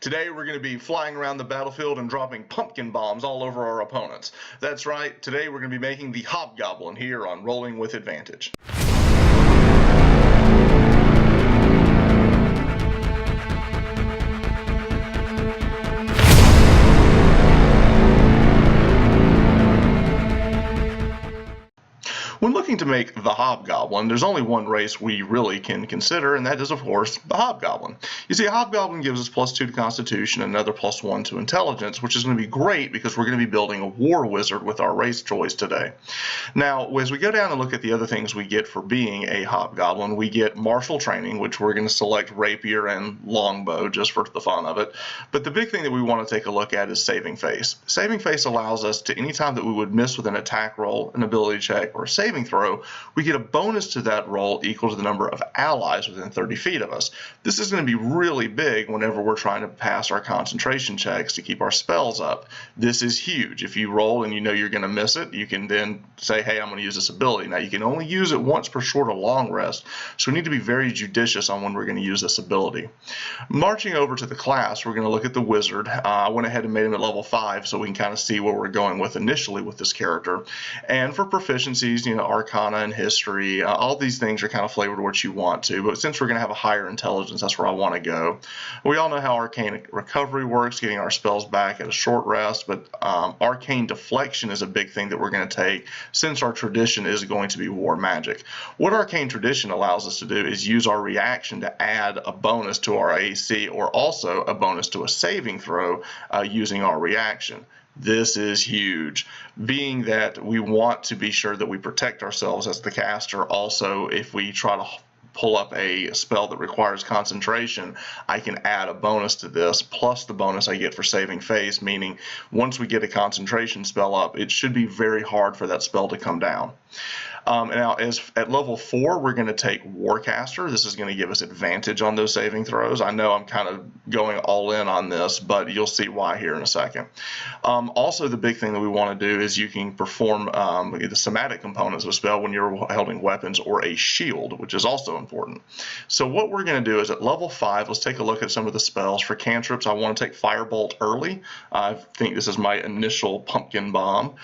Today we're going to be flying around the battlefield and dropping pumpkin bombs all over our opponents. That's right, today we're going to be making the Hobgoblin here on Rolling with Advantage. When looking to make the Hobgoblin, there's only one race we really can consider, and that is, of course, the Hobgoblin. You see, a Hobgoblin gives us +2 to Constitution and another +1 to Intelligence, which is going to be great because we're going to be building a War Wizard with our race choice today. Now, as we go down and look at the other things we get for being a Hobgoblin, we get Martial Training, which we're going to select Rapier and Longbow just for the fun of it. But the big thing that we want to take a look at is Saving Face. Saving Face allows us to, any time that we would miss with an attack roll, an ability check, or a saving throw, we get a bonus to that roll equal to the number of allies within 30 feet of us. This is going to be really big whenever we're trying to pass our concentration checks to keep our spells up. This is huge. If you roll and you know you're going to miss it, you can then say, hey, I'm going to use this ability. Now, you can only use it once per short or long rest, so we need to be very judicious on when we're going to use this ability. Marching over to the class, we're going to look at the Wizard. I went ahead and made him at level 5 so we can kind of see where we're going with initially with this character. And for proficiencies, Arcana and History, all these things are kind of flavored what you want to, but since we're going to have a higher intelligence, that's where I want to go. We all know how Arcane Recovery works, getting our spells back at a short rest, but Arcane Deflection is a big thing that we're going to take since our tradition is going to be War Magic. What Arcane Tradition allows us to do is use our reaction to add a bonus to our AC or also a bonus to a saving throw using our reaction. This is huge, being that we want to be sure that we protect ourselves as the caster. Also, if we try to pull up a spell that requires concentration, I can add a bonus to this, plus the bonus I get for Saving Face, meaning once we get a concentration spell up, it should be very hard for that spell to come down. Now, at level 4, we're going to take Warcaster. This is going to give us advantage on those saving throws. I know I'm kind of going all in on this, but you'll see why here in a second. Also, the big thing that we want to do is you can perform the somatic components of a spell when you're holding weapons or a shield, which is also important. So what we're going to do is at level 5, let's take a look at some of the spells. For cantrips, I want to take Firebolt early. I think this is my initial Pumpkin Bomb.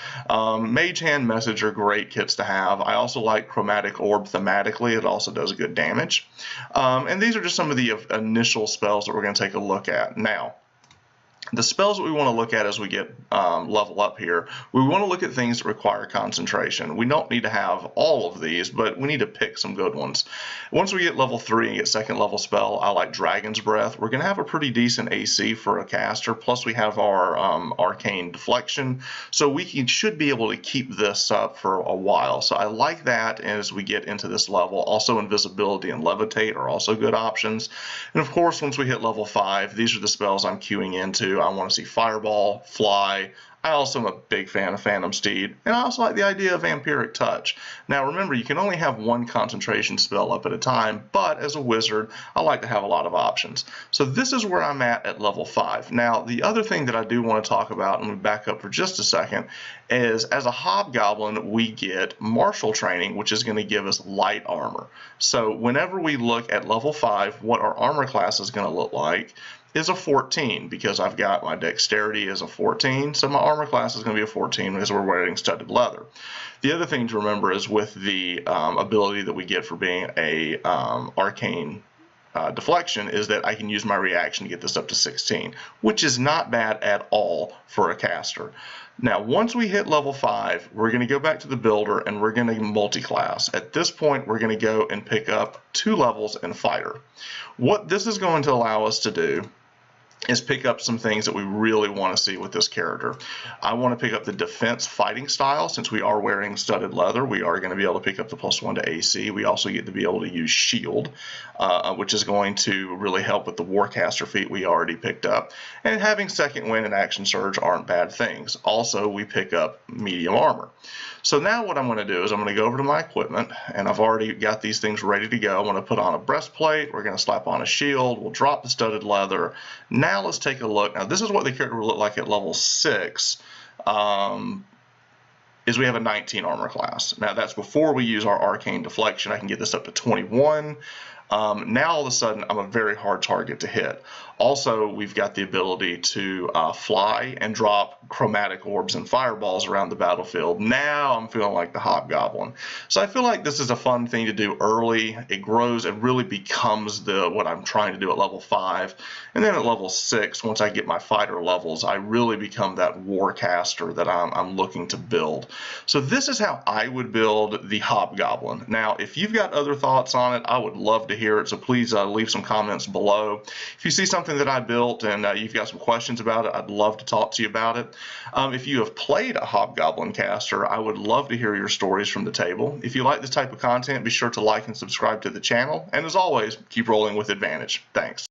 Mage Hand, Message are great kits to have. I also like Chromatic Orb thematically. It also does good damage. And these are just some of the initial spells that we're going to take a look at. Now, the spells that we want to look at as we get level up here, we want to look at things that require concentration. We don't need to have all of these, but we need to pick some good ones. Once we get level 3 and get second level spell, I like Dragon's Breath. We're going to have a pretty decent AC for a caster, plus we have our Arcane Deflection, so we should be able to keep this up for a while. So I like that as we get into this level. Also, Invisibility and Levitate are also good options. And of course, once we hit level 5, these are the spells I'm queuing into. I want to see Fireball, Fly. I also am a big fan of Phantom Steed, and I also like the idea of Vampiric Touch. Now remember, you can only have one concentration spell up at a time, but as a wizard, I like to have a lot of options. So this is where I'm at level 5. Now, the other thing that I do want to talk about, and we back up for just a second, is as a Hobgoblin, we get Martial Training, which is going to give us light armor. So whenever we look at level 5, what our armor class is going to look like is a 14, because I've got my dexterity as a 14, so my armor class is going to be a 14 because we're wearing studded leather. The other thing to remember is with the ability that we get for being a arcane deflection is that I can use my reaction to get this up to 16, which is not bad at all for a caster. Now, once we hit level 5, we're going to go back to the builder and we're going to multi-class. At this point, we're going to go and pick up 2 levels in Fighter. What this is going to allow us to do is pick up some things that we really want to see with this character. I want to pick up the defense fighting style. Since we are wearing studded leather, we are going to be able to pick up the +1 to AC. We also get to be able to use shield, which is going to really help with the Warcaster feat we already picked up. And having second wind and action surge aren't bad things. Also, we pick up medium armor. So now what I'm going to do is I'm going to go over to my equipment, and I've already got these things ready to go. I'm going to put on a breastplate. We're going to slap on a shield. We'll drop the studded leather. Now let's take a look. Now this is what the character will look like at level 6. Is we have a 19 armor class. Now that's before we use our Arcane Deflection. I can get this up to 21. Now all of a sudden I'm a very hard target to hit. Also, we've got the ability to fly and drop chromatic orbs and fireballs around the battlefield. Now I'm feeling like the Hobgoblin. So I feel like this is a fun thing to do early. It grows, it really becomes what I'm trying to do at level 5. And then at level 6, once I get my fighter levels, I really become that warcaster that I'm looking to build. So this is how I would build the Hobgoblin. Now, if you've got other thoughts on it, I would love to hear it. So please leave some comments below. If you see something that I built and you've got some questions about it, I'd love to talk to you about it. If you have played a Hobgoblin caster, I would love to hear your stories from the table. If you like this type of content, be sure to like and subscribe to the channel. And as always, keep rolling with advantage. Thanks.